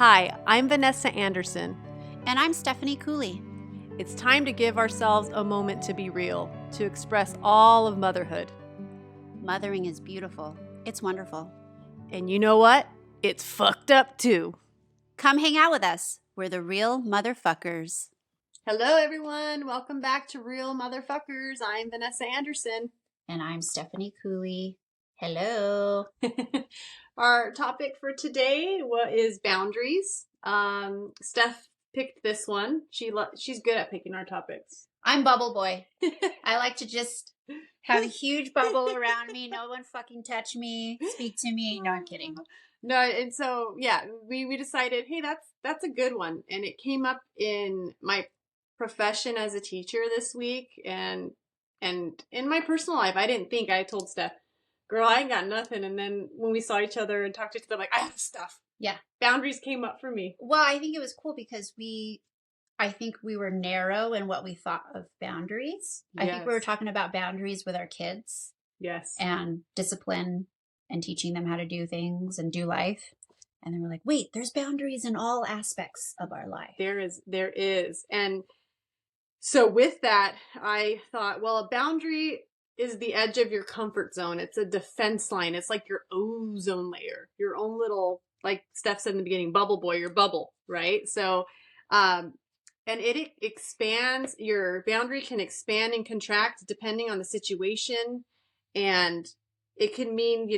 Hi, I'm Vanessa Anderson. And I'm Stephanie Cooley. It's time to give ourselves a moment to be real, to express all of motherhood. Mothering is beautiful. It's wonderful. And you know what? It's fucked up too. Come hang out with us. We're the real motherfuckers. Hello, everyone. Welcome back to Real Motherfuckers. I'm Vanessa Anderson. And I'm Stephanie Cooley. Hello. Our topic for today is boundaries. Steph picked this one. She's good at picking our topics. I'm bubble boy. I like to just have a huge bubble around me. No one fucking touch me, speak to me. No, I'm kidding. No, and so yeah, we decided, hey, that's a good one, and it came up in my profession as a teacher this week, and in my personal life. I told Steph, girl, I ain't got nothing, and then when we saw each other and talked to each other, I'm like, I have stuff. Yeah, boundaries came up for me. Well, I think it was cool because I think we were narrow in what we thought of boundaries. Yes. I think we were talking about boundaries with our kids. Yes. And discipline and teaching them how to do things and do life. And then we're like, wait, there's boundaries in all aspects of our life. There is. And so with that, I thought, well, a boundary is the edge of your comfort zone. It's a defense line. It's like your ozone layer, your own little, like Steph said in the beginning, bubble boy, your bubble, right? So, and it expands. Your boundary can expand and contract depending on the situation. And it can mean,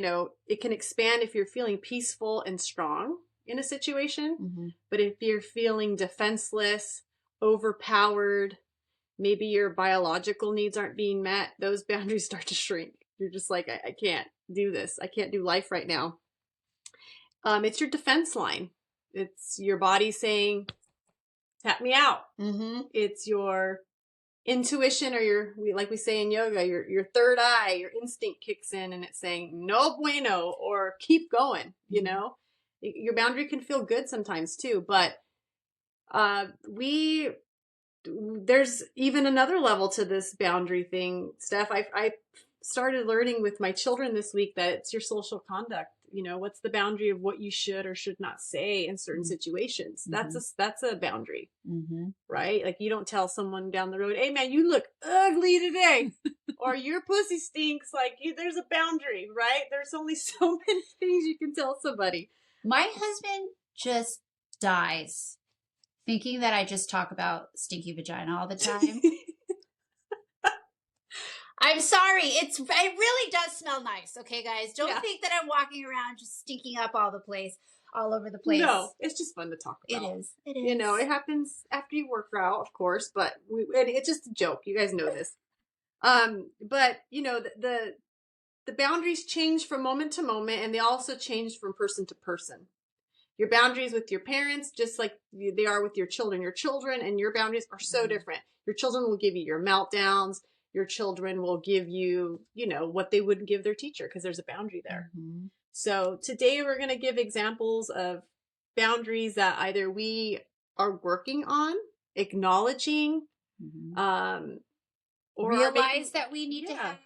it can expand if you're feeling peaceful and strong in a situation. Mm-hmm. But if you're feeling defenseless, overpowered, maybe your biological needs aren't being met, those boundaries start to shrink. You're just like, I can't do this. I can't do life right now. It's your defense line. It's your body saying, tap me out. Mm-hmm. It's your intuition, or like we say in yoga, your third eye, your instinct kicks in and it's saying, no bueno, or keep going. Your boundary can feel good sometimes too, but there's even another level to this boundary thing, Steph. I started learning with my children this week that it's your social conduct. What's the boundary of what you should or should not say in certain situations? Mm-hmm. That's a boundary, mm-hmm. right? Like you don't tell someone down the road, hey man, you look ugly today, or your pussy stinks. Like there's a boundary, right? There's only so many things you can tell somebody. My husband just dies thinking that I just talk about stinky vagina all the time. I'm sorry. It really does smell nice. Okay, guys. Don't think that I'm walking around just stinking up all over the place. No, it's just fun to talk about. It is. It happens after you work out, of course, but it's just a joke. You guys know this. But the boundaries change from moment to moment, and they also change from person to person. Your boundaries with your parents, just like they are with your children. Your children and your boundaries are so different. Your children will give you your meltdowns. Your children will give you, what they wouldn't give their teacher because there's a boundary there. Mm-hmm. So today we're going to give examples of boundaries that either we are working on, acknowledging, mm-hmm. Or realize that we need to have.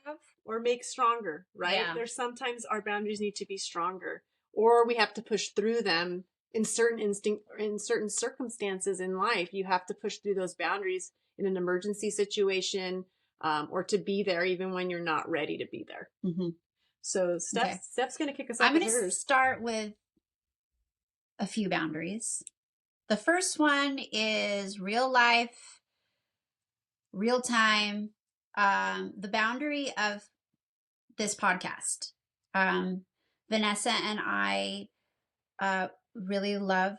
Or make stronger, right? Yeah. There's sometimes our boundaries need to be stronger, or we have to push through them in certain circumstances in life. You have to push through those boundaries in an emergency situation. Or to be there even when you're not ready to be there. Mm-hmm. So Steph's going to kick us off. I'm going to start with a few boundaries. The first one is real life, real time, the boundary of this podcast. Vanessa and I really love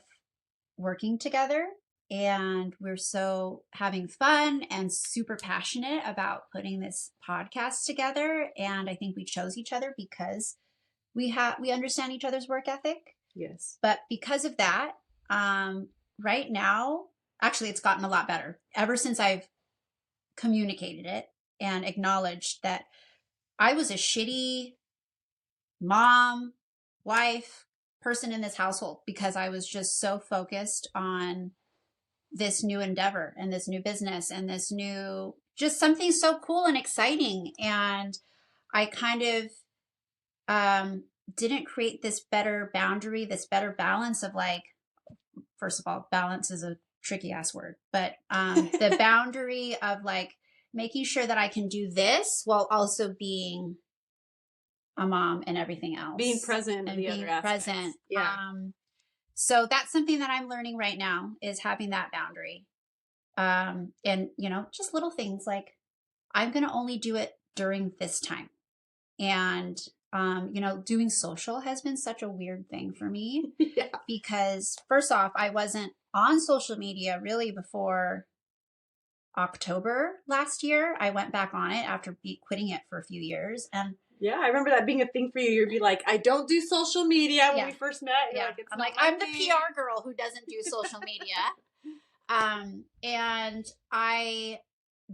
working together. And we're so having fun and super passionate about putting this podcast together. And I think we chose each other because we understand each other's work ethic. Yes. But because of that, right now, actually, it's gotten a lot better ever since I've communicated it and acknowledged that I was a shitty mom, wife, person in this household because I was just so focused on this new endeavor and this new business and this new, just something so cool and exciting. And I kind of didn't create this better boundary, this better balance of like, first of all, balance is a tricky ass word, but the boundary of like making sure that I can do this while also being a mom and everything else. Being present and in the being other aspects. present. Yeah. So that's something that I'm learning right now is having that boundary. And you know, just little things like I'm going to only do it during this time. And you know, doing social has been such a weird thing for me. Yeah. Because first off, I wasn't on social media really before October last year. I went back on it after quitting it for a few years. And yeah, I remember that being a thing for you. You'd be like, I don't do social media when we first met. You're like, it's I'm not like, my I'm the thing. PR girl who doesn't do social media. And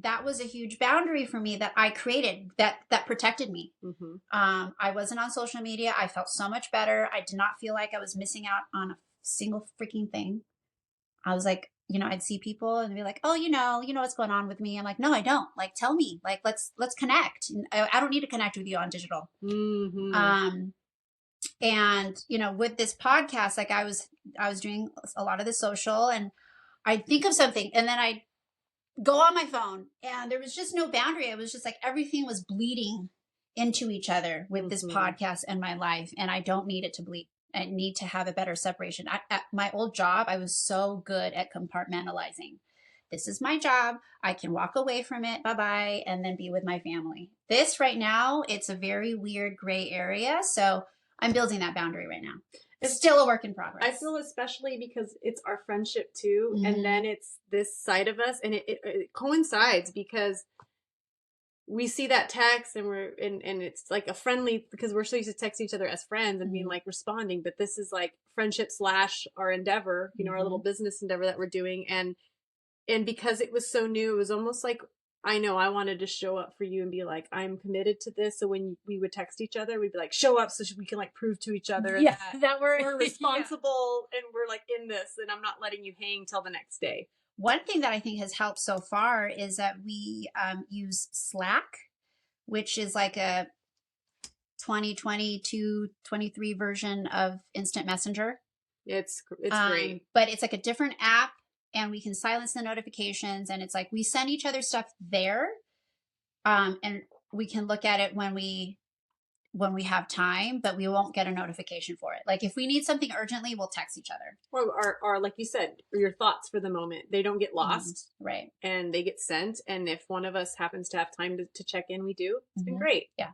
that was a huge boundary for me that I created that protected me. Mm-hmm. I wasn't on social media. I felt so much better. I did not feel like I was missing out on a single freaking thing. I was like, you know, I'd see people and be like, oh, you know what's going on with me. I'm like, no, I don't. Like, tell me. Like, let's connect. I don't need to connect with you on digital. Mm-hmm. And you know, with this podcast, like I was doing a lot of the social, and I'd think of something, and then I'd go on my phone, and there was just no boundary. It was just like everything was bleeding into each other with this podcast and my life, and I don't need it to bleed. I need to have a better separation. At my old job, I was so good at compartmentalizing. This is my job. I can walk away from it. Bye-bye. And then be with my family. This right now, it's a very weird gray area. So I'm building that boundary right now. It's still a work in progress. I feel especially because it's our friendship too. Mm-hmm. And then it's this side of us, and it coincides because we see that text and and it's like a friendly, because we're so used to texting each other as friends and being like responding, but this is like friendship / our endeavor, you know, our little business endeavor that we're doing. And because it was so new, it was almost like, I know I wanted to show up for you and be like, I'm committed to this. So when we would text each other, we'd be like, show up so we can like prove to each other that we're responsible and we're like in this, and I'm not letting you hang till the next day. One thing that I think has helped so far is that we use Slack, which is like a 2022-23 version of Instant Messenger. It's great. But it's like a different app, and we can silence the notifications, and it's like we send each other stuff there, and we can look at it when we have time, but we won't get a notification for it. Like if we need something urgently, we'll text each other. Or like you said, your thoughts for the moment, they don't get lost. Right. And they get sent. And if one of us happens to have time to check in, we do. It's been great. Yeah.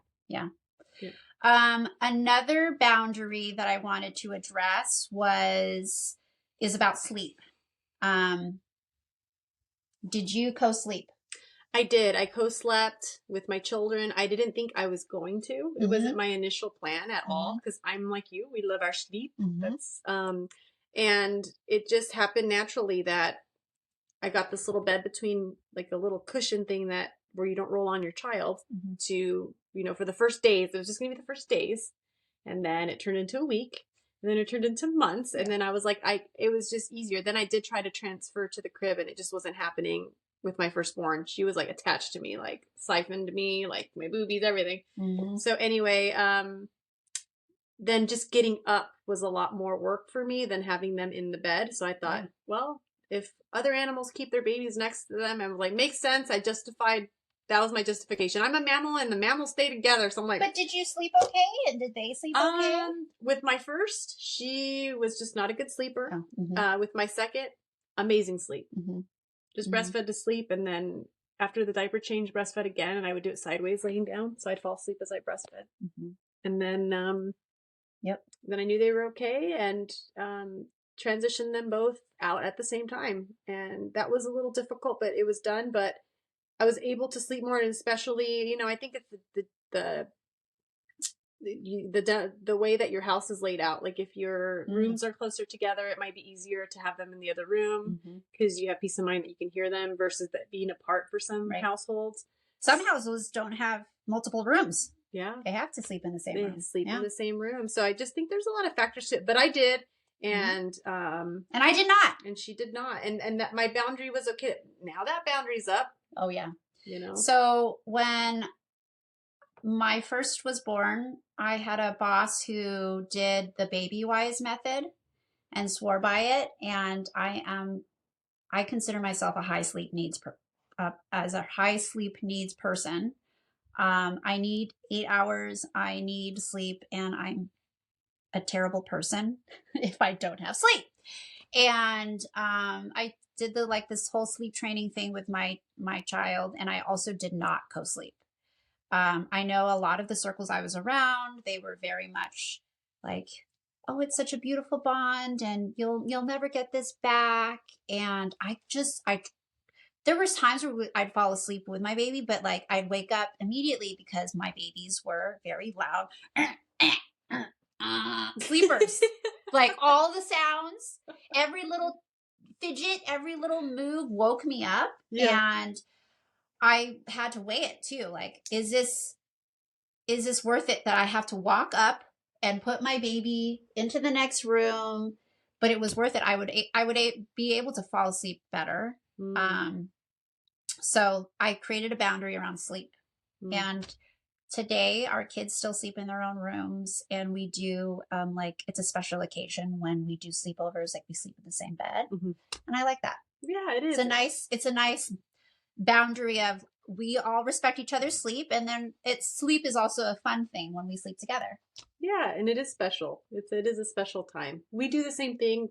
Another boundary that I wanted to address is about sleep. Did you co-sleep? I did. I co-slept with my children. I didn't think I was going to. It wasn't my initial plan at all, because I'm like you. We love our sleep. That's and it just happened naturally that I got this little bed between, like a little cushion thing that where you don't roll on your child to, you know, for the first days. It was just going to be the first days, and then it turned into a week, and then it turned into months, and then I was like, it was just easier. Then I did try to transfer to the crib, and it just wasn't happening. With my firstborn, she was like attached to me, like siphoned me, like my boobies, everything. So anyway, then just getting up was a lot more work for me than having them in the bed. So I thought, well, if other animals keep their babies next to them, I was like, makes sense. That was my justification. I'm a mammal, and the mammals stay together. So I'm like, but did you sleep okay? And did they sleep okay? With my first, she was just not a good sleeper. With my second, amazing sleep. Just breastfed to sleep, and then after the diaper change, breastfed again, and I would do it sideways laying down, so I'd fall asleep as I breastfed. And then then I knew they were okay, and transitioned them both out at the same time, and that was a little difficult, but it was done. But I was able to sleep more, and especially, you know, I think it's the way that your house is laid out. Like if your rooms are closer together, it might be easier to have them in the other room because you have peace of mind that you can hear them, versus that being apart for some households. Some households don't have multiple rooms. Yeah. They have to sleep in the same room. They sleep in the same room. So I just think there's a lot of factors to it, but I did. And I did not. And she did not. And that my boundary was okay. Now that boundary's up. Oh yeah. You know? So when my first was born, I had a boss who did the baby wise method. and swore by it. And I consider myself a high sleep needs as a high sleep needs person. I need 8 hours. I need sleep, and I'm a terrible person if I don't have sleep. And I did this whole sleep training thing with my child, and I also did not co-sleep. I know a lot of the circles I was around, they were very much like, oh, it's such a beautiful bond, and you'll never get this back. And I there was times where I'd fall asleep with my baby, but like I'd wake up immediately because my babies were very loud sleepers. Like all the sounds, every little fidget, every little move woke me up. Yeah. And I had to weigh it too. Like, is this worth it that I have to walk up and put my baby into the next room? But it was worth it. I would be able to fall asleep better. So I created a boundary around sleep. And today our kids still sleep in their own rooms, and we do like, it's a special occasion when we do sleepovers, like we sleep in the same bed. And I like that. Yeah, it is. It's a nice boundary of, we all respect each other's sleep, and then sleep is also a fun thing when we sleep together. Yeah, and it is special. It is a special time. We do the same thing.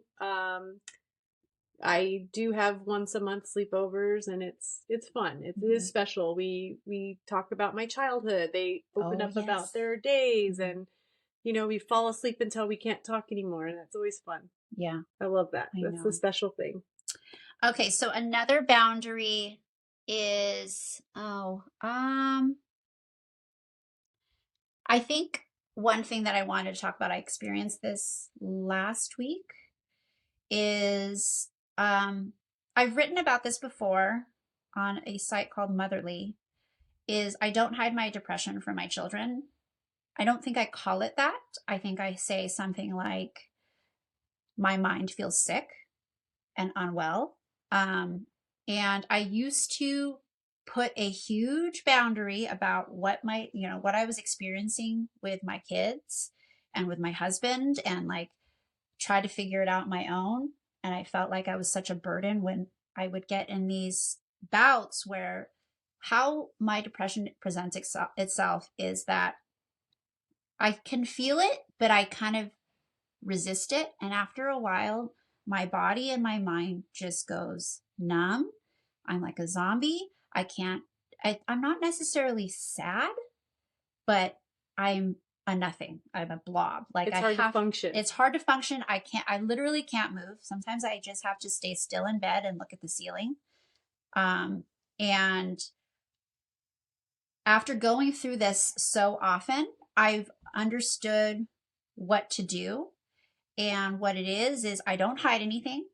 I do have once a month sleepovers, and it's fun. It is special. We talk about my childhood. They open up about their days, and we fall asleep until we can't talk anymore, and that's always fun. Yeah, I love that. That's the special thing. Okay, so another boundary is I think one thing that I wanted to talk about, I experienced this last week, is I've written about this before on a site called Motherly, is I don't hide my depression from my children. I don't think I call it that. I think I say something like, my mind feels sick and unwell. And I used to put a huge boundary about what I was experiencing with my kids and with my husband, and like try to figure it out my own. And I felt like I was such a burden when I would get in these bouts where how my depression presents itself is that I can feel it, but I kind of resist it. And after a while, my body and my mind just goes numb. I'm like a zombie. I'm not necessarily sad, but I'm a nothing. I'm a blob. Like, it's hard to function. It's hard to function. I literally can't move. Sometimes I just have to stay still in bed and look at the ceiling. And after going through this so often, I've understood what to do. And what it is I don't hide anything.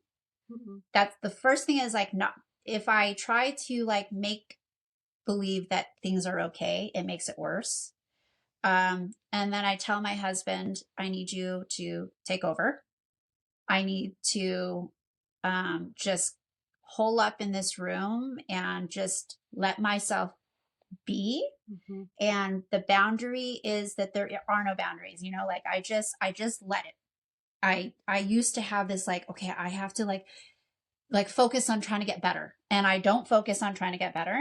That's the first thing, is like, not, if I try to like make believe that things are okay, it makes it worse. And then I tell my husband, I need you to take over. I need to just hole up in this room and just let myself be. And the boundary is that there are no boundaries, like I just let it. I used to have this like, okay, I have to like focus on trying to get better, and I don't focus on trying to get better,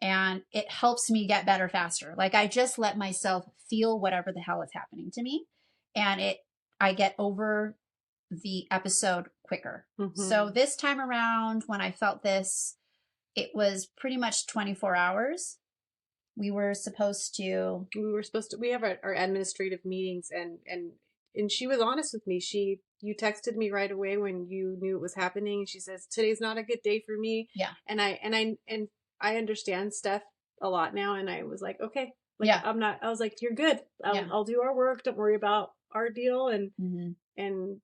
and it helps me get better faster. Like, I just let myself feel whatever the hell is happening to me, and I get over the episode quicker. So this time around, when I felt this, it was pretty much 24 hours. We have our administrative meetings, and she was honest with me. You texted me right away when you knew it was happening, and she says, today's not a good day for me. Yeah. And I understand Steph a lot now, and I was like, okay. Like, yeah. I was like, you're good. I'll do our work. Don't worry about our deal. And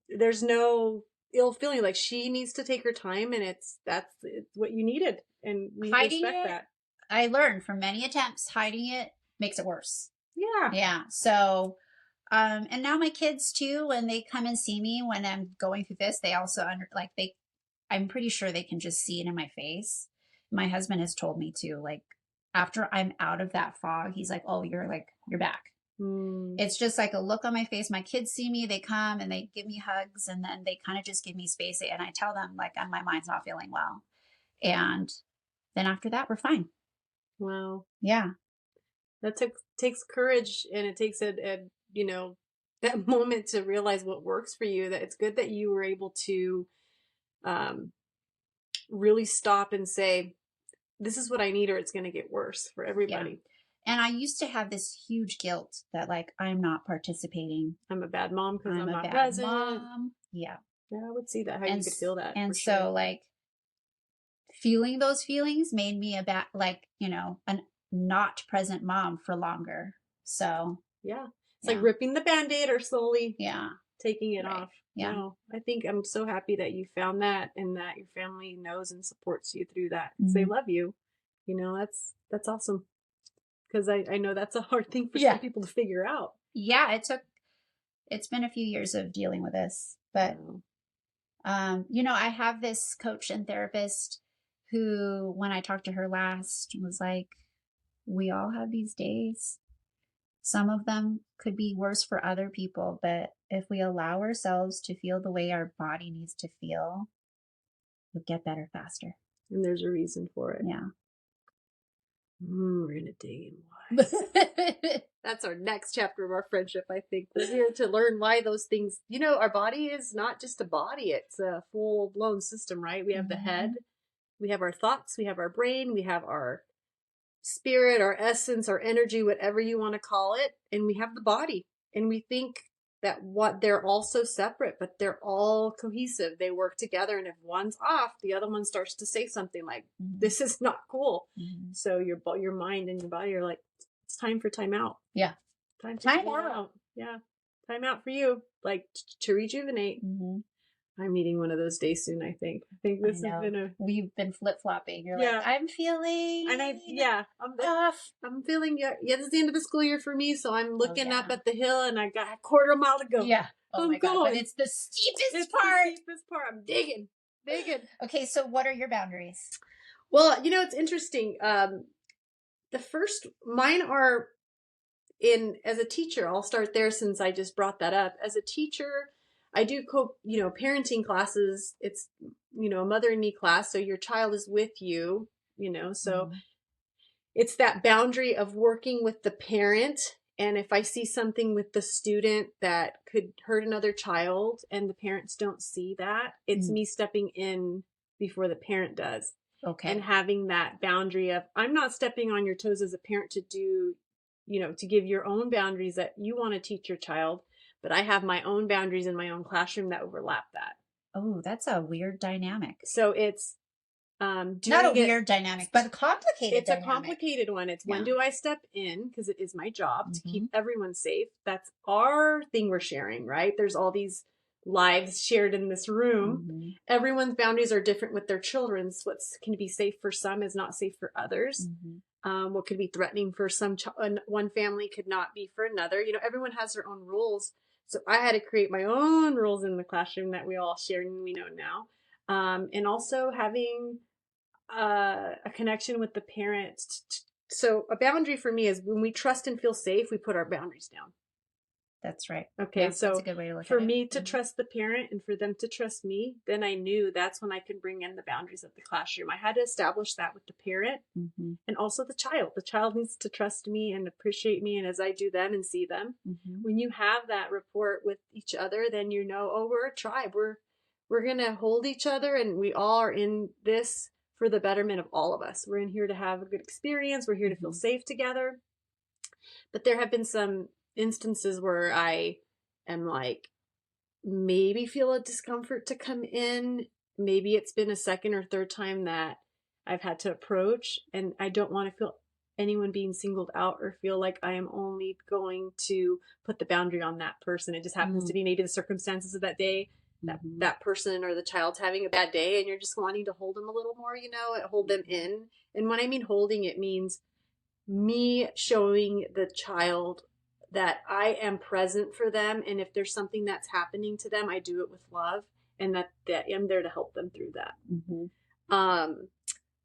there's no ill feeling. Like, she needs to take her time, and it's what you needed. And we respect that. I learned from many attempts, hiding it makes it worse. Yeah. Yeah. So, and now my kids too, when they come and see me when I'm going through this, they also I'm pretty sure they can just see it in my face. My husband has told me too, like, after I'm out of that fog, he's like, oh, you're back. Mm. It's just like a look on my face. My kids see me, they come and they give me hugs, and then they kind of just give me space. And I tell them, like, my mind's not feeling well. And then after that, we're fine. Wow. Yeah. That takes courage, and it takes a you know, that moment to realize what works for you. That it's good that you were able to um, really stop and say, this is what I need, or it's going to get worse for Yeah. everybody. And I used to have this huge guilt that, like, I'm not participating. I'm a bad mom because I'm a not bad present. mom. Yeah. Yeah, I would see that, how And you could feel that. and for so sure. like feeling those feelings made me a bad, like, a not present mom for longer. So Yeah. It's yeah. like ripping the Band-Aid or slowly Yeah. taking it Right. off. Yeah. No, I think I'm so happy that you found that, and that your family knows and supports you through that. Mhm. They love you. That's awesome. Because I know that's a hard thing for Yeah. some people to figure out. Yeah, it's been a few years of dealing with this, but Wow. I have this coach and therapist who, when I talked to her last, was like, we all have these days. Some of them could be worse for other people, but if we allow ourselves to feel the way our body needs to feel, we'll get better faster. And there's a reason for it. Yeah. We're going to dig in why. That's our next chapter of our friendship, I think. We're here to learn why those things, our body is not just a body, it's a full blown system, right? We have the head, we have our thoughts, we have our brain, we have our spirit, our essence, our energy, whatever you want to call it, and we have the body. And we think that they're all so separate, but they're all cohesive. They work together, and if one's off, the other one starts to say something like, "This is not cool." So your mind and your body are like, "It's time for time out." Yeah. Time out. Yeah. Time out for you, like to rejuvenate. I'm needing one of those days soon, I think. I think this has been we've been flip-flopping. You're Yeah. like, I'm feeling and I'm off. I'm feeling this is the end of the school year for me, so I'm looking up at the hill and I got a quarter mile to go. Yeah. Oh I'm my God. going. But it's the steepest It's part. the steepest part. I'm digging. Okay, so what are your boundaries? Well, it's interesting. The first mine are as a teacher. I'll start there since I just brought that up. As a teacher, I do parenting classes. It's a mother and me class, so your child is with you, so it's that boundary of working with the parent. And if I see something with the student that could hurt another child and the parents don't see that, it's me stepping in before the parent does. Okay. And having that boundary of, I'm not stepping on your toes as a parent to do, to give your own boundaries that you want to teach your child, but I have my own boundaries in my own classroom that overlap that. Oh, that's a weird dynamic. So it's not a weird dynamic, but a complicated it's dynamic. A complicated one. It's when do I step in, because it is my job to keep everyone safe. That's our thing we're sharing, right? There's all these lives shared in this room. Everyone's boundaries are different with their children's. What can be safe for some is not safe for others. What could be threatening for one family could not be for another. Everyone has their own rules. So I had to create my own rules in the classroom that we all share and we know now. And also having a connection with the parent. So a boundary for me is when we trust and feel safe, we put our boundaries down. That's right. Okay, yeah, so that's a good way to look for at it. me to trust the parent and for them to trust me, then I knew that's when I could bring in the boundaries of the classroom. I had to establish that with the parent and also the child. The child needs to trust me and appreciate me, and as I do them and see them. When you have that rapport with each other, then we're a tribe. We're gonna hold each other, and we all are in this for the betterment of all of us. We're in here to have a good experience. We're here to feel safe together. But there have been some instances where I am like, maybe feel a discomfort to come in. Maybe it's been a second or third time that I've had to approach, and I don't want to feel anyone being singled out or feel like I am only going to put the boundary on that person. It just happens to be maybe the circumstances of that day. That person or the child's having a bad day and you're just wanting to hold them a little more, hold them in. And when I mean holding, it means me showing the child that I am present for them. And if there's something that's happening to them, I do it with love, and that I'm there to help them through that.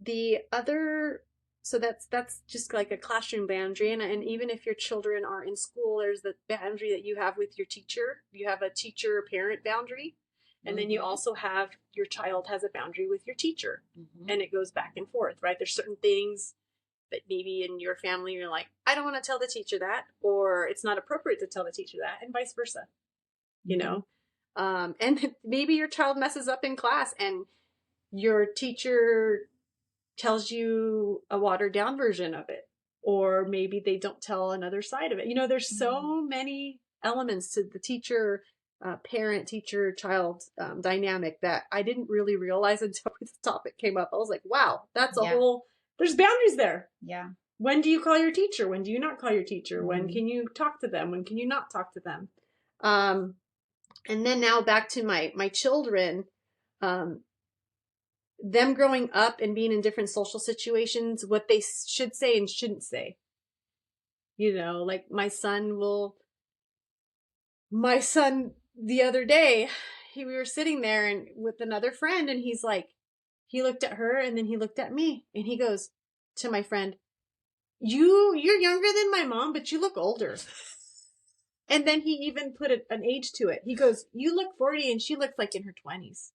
The other So that's just like a classroom boundary. And even if your children are in school, there's the boundary that you have with your teacher. You have a teacher-parent boundary. And then you also have your child has a boundary with your teacher. And it goes back and forth, right? There's certain things that maybe in your family you're like, I don't want to tell the teacher that, or it's not appropriate to tell the teacher that, and vice versa, you know? And maybe your child messes up in class and your teacher tells you a watered down version of it, or maybe they don't tell another side of it. You know, there's so many elements to the teacher, parent, teacher, child dynamic that I didn't really realize until this topic came up. I was like, wow, that's a whole, there's boundaries there. Yeah. When do you call your teacher? When do you not call your teacher? When can you talk to them? When can you not talk to them? And then now back to my children, them growing up and being in different social situations, what they should say and shouldn't say. You know, like my son the other day, we were sitting there and with another friend, and he's like, he looked at her and then he looked at me and he goes to my friend, you're younger than my mom, but you look older. And then he even put an age to it. He goes, you look 40 and she looks like in her 20s.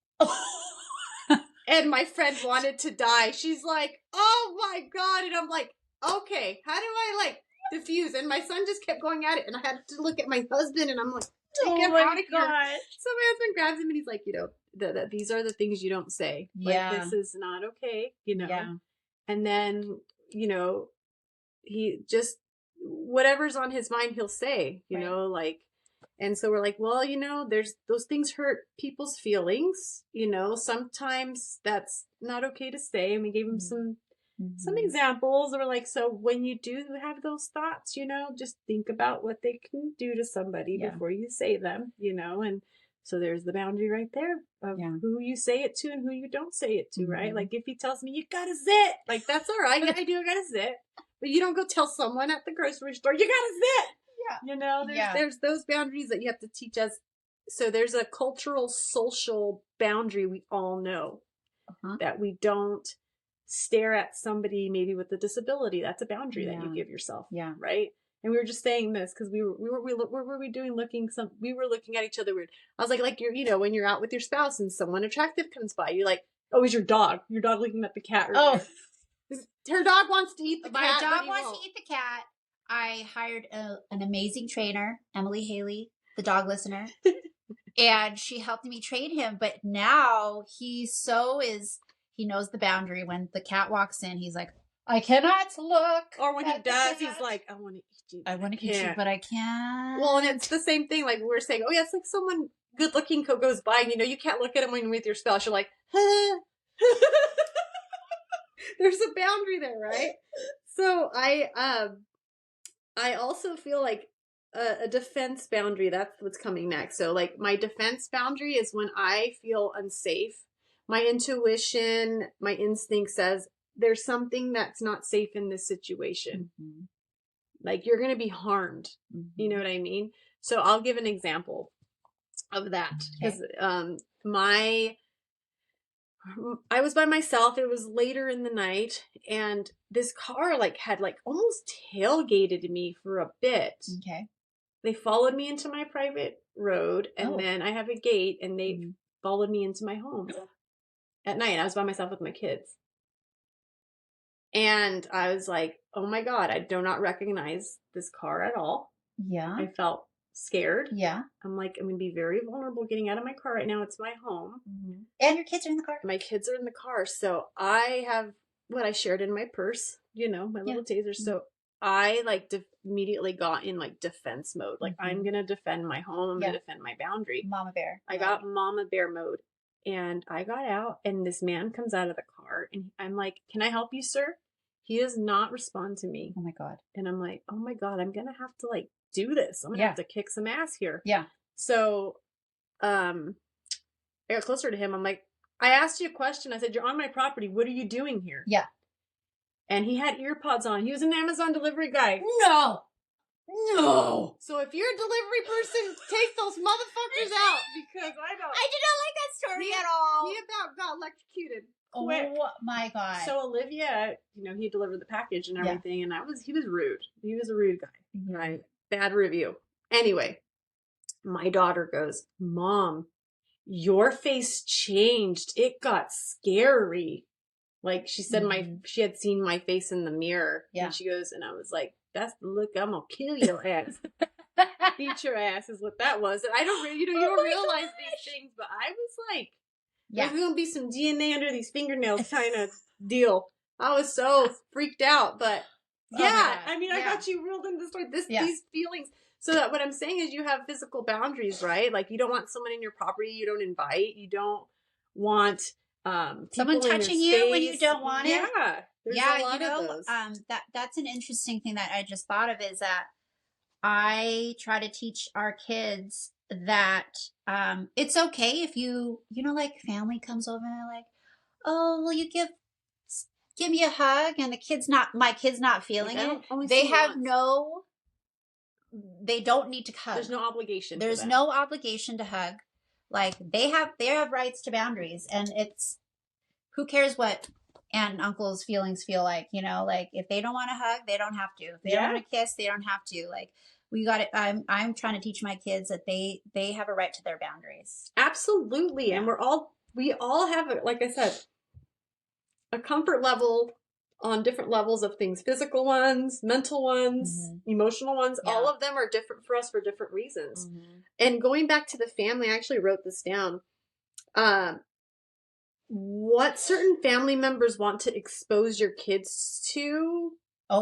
And my friend wanted to die. She's like, oh my God. And I'm like, okay, how do I like diffuse? And my son just kept going at it. And I had to look at my husband and I'm like, take him out of here. So my husband grabs him and he's like, you know, these are the things you don't say. Yeah. Like, this is not okay, you know? Yeah. And then, you know, he just, whatever's on his mind, he'll say, you know, like, and so we're like, well, you know, there's those things hurt people's feelings, you know, sometimes that's not okay to say. And we gave him some examples. We're like, so when you do have those thoughts, you know, just think about what they can do to somebody before you say them, you know. And so there's the boundary right there of who you say it to and who you don't say it to, right? Like if he tells me you gotta zit, like that's all right. I gotta zit. But you don't go tell someone at the grocery store, you gotta zit. Yeah. You know, there's those boundaries that you have to teach us. So there's a cultural, social boundary we all know that we don't stare at somebody maybe with a disability. That's a boundary that you give yourself. Yeah. Right. And we were just saying this because we were looking at each other weird. I was like you're, you know, when you're out with your spouse and someone attractive comes by, you're like, oh, is your dog looking at the cat? Her dog wants to eat the cat. My dog wants to eat the cat. I hired an amazing trainer, Emily Haley, the dog listener, and she helped me train him. But now he knows the boundary. When the cat walks in, he's like, I cannot look. Or when he does, he's like, I want to eat you. I want to eat you, but I can't. Well, and it's the same thing. Like we're saying, oh yeah, it's like someone good looking goes by, and you know you can't look at him when you're with your spouse. You're like, huh. There's a boundary there, right? So I also feel like a defense boundary, that's what's coming next. So like my defense boundary is when I feel unsafe. My intuition, my instinct says there's something that's not safe in this situation. Like you're going to be harmed. You know what I mean? So I'll give an example of that. Because I was by myself. It was later in the night, and this car had almost tailgated me for a bit. Okay. They followed me into my private road, and then I have a gate, and they followed me into my home at night. I was by myself with my kids. And I was like, oh my God, I do not recognize this car at all. Yeah. I felt scared. Yeah. I'm like, I'm going to be very vulnerable getting out of my car right now. It's my home. And your kids are in the car. My kids are in the car. So I have what I shared in my purse, you know, my little taser. So I immediately got in defense mode. Like I'm going to defend my home. I'm going to defend my boundary. Mama bear. I got mama bear mode. And I got out, and this man comes out of the car, and I'm like, can I help you, sir? He does not respond to me. Oh my God. And I'm like, oh my God, I'm going to have to do this. I'm going to have to kick some ass here. Yeah. So, I got closer to him. I'm like, I asked you a question. I said, you're on my property. What are you doing here? Yeah. And he had ear pods on. He was an Amazon delivery guy. No. So if you're a delivery person, take those motherfuckers out, because I did not like that story at all. He about got electrocuted. quick. Oh my God. So Olivia, he delivered the package and everything, and he was rude. He was a rude guy. Right? Bad review. Anyway, my daughter goes, Mom, your face changed. It got scary. Like she said, she had seen my face in the mirror. Yeah. And she goes, and I was like, that's the look, I'm gonna kill your ass. Beat your ass is what that was. And I don't really, you don't realize these things, but I was like, there's gonna be some DNA under these fingernails kind of deal. I was so freaked out, but yeah, I mean, I got you reeled into these feelings. So that what I'm saying is you have physical boundaries, right? Like you don't want someone in your property you don't invite. You don't want someone touching you when you don't want it. Yeah. There's a lot of those. That's an interesting thing that I just thought of is that I try to teach our kids that it's okay if like family comes over and they're like, oh, will you give me a hug? And my kid's not feeling it. They don't need to hug. There's no obligation. There's no obligation to hug. Like they have rights to boundaries, and it's who cares what aunt and uncle's feelings feel like, like if they don't want to hug, they don't have to. If they don't want to kiss, they don't have to. Like we got it. I'm trying to teach my kids that they have a right to their boundaries. Absolutely. Yeah. And we all have, like I said, a comfort level on different levels of things, physical ones, mental ones, emotional ones. Yeah. All of them are different for us for different reasons. And going back to the family, I actually wrote this down. What certain family members want to expose your kids to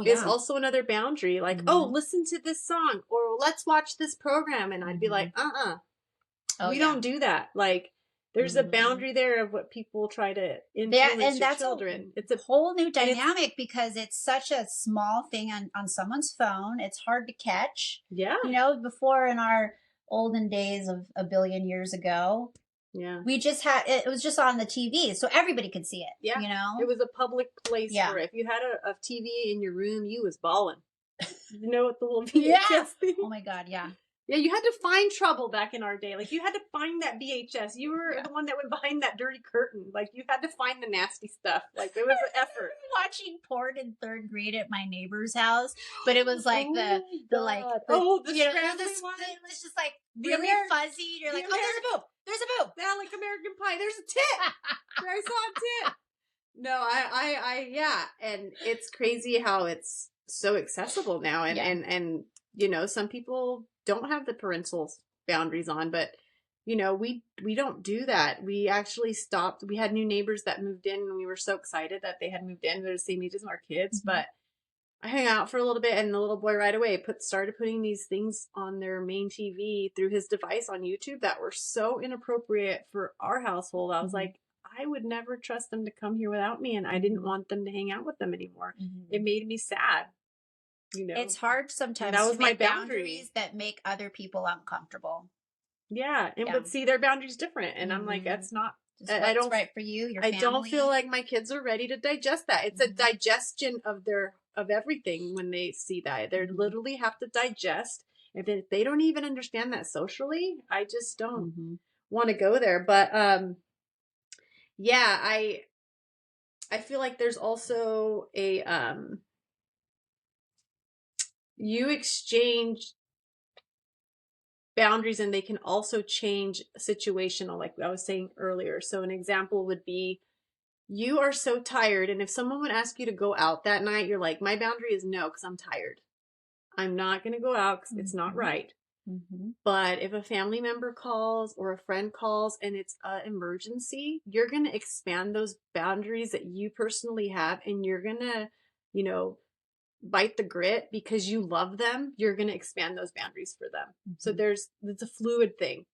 is also another boundary. Like, oh, listen to this song, or let's watch this program. And I'd be like, we don't do that. Like, there's a boundary there of what people try to influence your children. It's a whole new dynamic because it's such a small thing on someone's phone. It's hard to catch. Yeah. Before in our olden days of a billion years ago, we just had, it was just on the TV, so everybody could see it. Yeah. It was a public place for it. If you had a TV in your room, you was balling. You know what the little VHS thing? Oh my God, yeah. Yeah, you had to find trouble back in our day. Like, you had to find that VHS. You were the one that went behind that dirty curtain. Like, you had to find the nasty stuff. Like, there was an effort. Watching porn in 3rd grade at my neighbor's house, but it was like the scrambling one. It was just like really fuzzy. You're like, oh, there's a boob. There's a boob. Yeah, like American Pie. There's a tit. I saw a tit. No, I, and it's crazy how it's so accessible now, and some people don't have the parental boundaries on, but we don't do that. We actually stopped. We had new neighbors that moved in, and we were so excited that they had moved in. They're the same age as our kids, but I hung out for a little bit, and the little boy right away started putting these things on their main TV through his device on YouTube that were so inappropriate for our household. I was like, I would never trust them to come here without me, and I didn't want them to hang out with them anymore. It made me sad. It's hard sometimes that was to make my boundaries that make other people uncomfortable. Yeah, but see, their boundaries different, and I'm like, that's not. I don't right for you. Your family. I don't feel like my kids are ready to digest that. It's a digestion of everything when they see that. They literally have to digest. If they don't even understand that socially, I just don't want to go there. But I feel like there's also a you exchange boundaries, and they can also change situational, like I was saying earlier. So an example would be, you are so tired, and if someone would ask you to go out that night, you're like, my boundary is no, because I'm tired. I'm not going to go out because it's not right. But if a family member calls or a friend calls and it's an emergency, you're going to expand those boundaries that you personally have, and you're going to, bite the grit because you love them. You're going to expand those boundaries for them. So it's a fluid thing.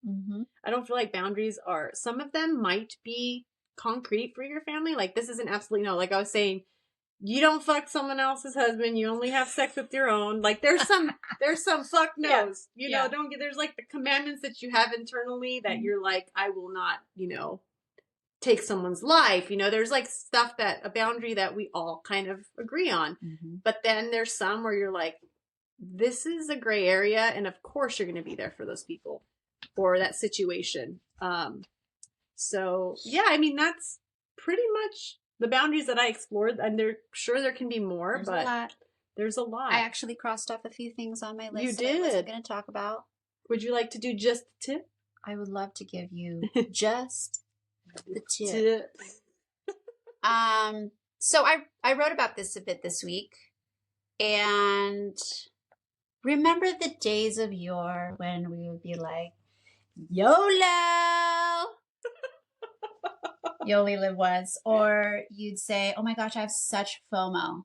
I don't feel like boundaries some of them might be concrete for your family. Like, this is an absolutely no. Like I was saying, you don't fuck someone else's husband. You only have sex with your own. Like, there's some fuck no's, there's like the commandments that you have internally that you're like, I will not, take someone's life. There's like stuff a boundary that we all kind of agree on. But then there's some where you're like, this is a gray area. And of course you're going to be there for those people or that situation. So yeah, I mean, pretty much the boundaries that I explored. And there can be more, There's but a lot. there's a lot. I actually crossed off a few things on my list You that I wasn't did. going to talk about. Would you like to do just the tip? I would love to give you just the tip. Tip. So I wrote about this a bit this week, and remember the days of yore when we would be like, YOLO! You only live once. Or you'd say, oh my gosh, I have such FOMO,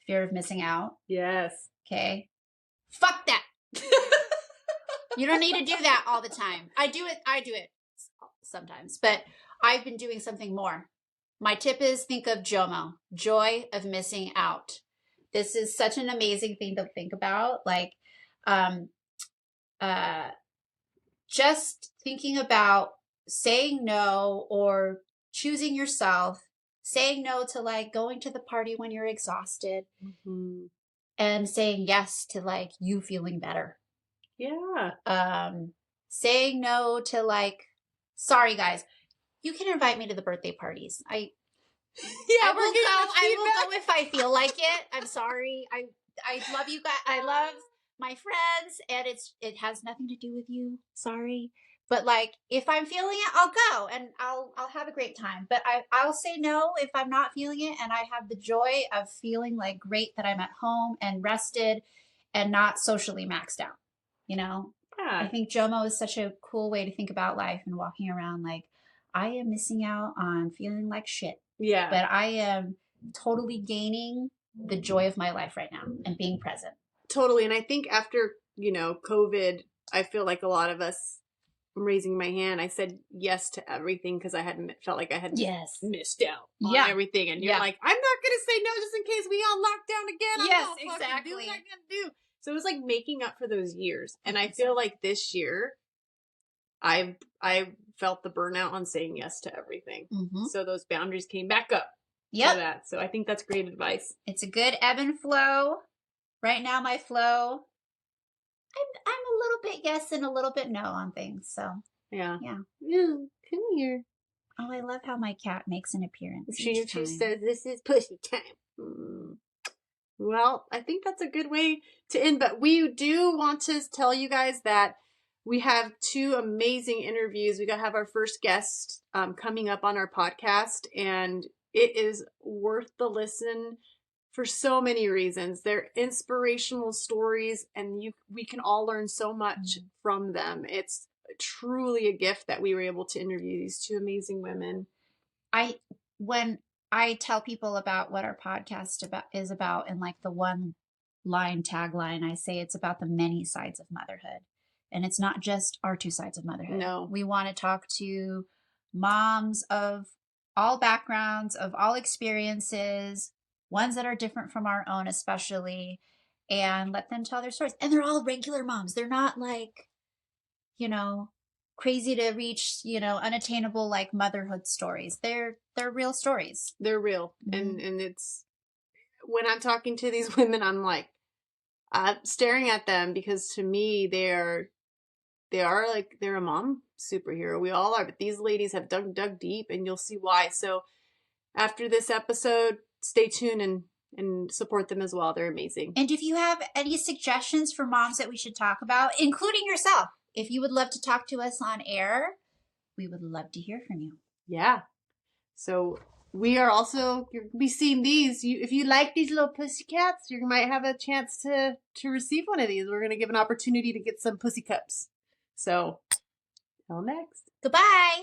fear of missing out. Yes. Okay. Fuck that. You don't need to do that all the time. I do it sometimes, but I've been doing something more. My tip is think of JOMO, joy of missing out. This is such an amazing thing to think about. Like, just thinking about saying no or choosing yourself, saying no to like going to the party when you're exhausted, and saying yes to like you feeling better. Yeah. Saying no to like, sorry guys, you can invite me to the birthday parties. I will go if I feel like it. I'm sorry. I love you guys. I love my friends, and it has nothing to do with you. Sorry. But like, if I'm feeling it, I'll go and I'll have a great time. But I'll say no if I'm not feeling it, and I have the joy of feeling like great that I'm at home and rested and not socially maxed out. You know? Yeah. I think JOMO is such a cool way to think about life and walking around like, I am missing out on feeling like shit. Yeah. But I am totally gaining the joy of my life right now and being present. Totally. And I think after, COVID, I feel like a lot of us, I'm raising my hand, I said yes to everything because I felt like I had missed out on everything. And you're like, I'm not going to say no just in case we all lock down again. Yes, I'm exactly. do what I'm going to do. So it was like making up for those years. And I feel like this year, I felt the burnout on saying yes to everything. Mm-hmm. So those boundaries came back up. Yep. For that. So I think that's great advice. It's a good ebb and flow. Right now, my flow, I'm a little bit yes and a little bit no on things. So yeah. Come here. Oh, I love how my cat makes an appearance. She says this is pussy time. Well, I think that's a good way to end. But we do want to tell you guys that we have 2 amazing interviews. We got to have our first guest coming up on our podcast, and it is worth the listen for so many reasons. They're inspirational stories, and we can all learn so much from them. It's truly a gift that we were able to interview these 2 amazing women. When I tell people about what our podcast is about, and like the one line tagline, I say it's about the many sides of motherhood. And it's not just our 2 sides of motherhood. No. We want to talk to moms of all backgrounds, of all experiences, ones that are different from our own especially, and let them tell their stories. And they're all regular moms. They're not like, crazy to reach, unattainable like motherhood stories. They're real stories. They're real. Mm-hmm. And it's, when I'm talking to these women, I'm like, staring at them, because to me, they're a mom superhero. We all are, but these ladies have dug deep, and you'll see why. So after this episode, stay tuned and support them as well. They're amazing. And if you have any suggestions for moms that we should talk about, including yourself, if you would love to talk to us on air, we would love to hear from you. Yeah. So we are also, you'll be seeing these. If you like these little pussycats, you might have a chance to receive one of these. We're going to give an opportunity to get some pussy cups. So, till next. Goodbye.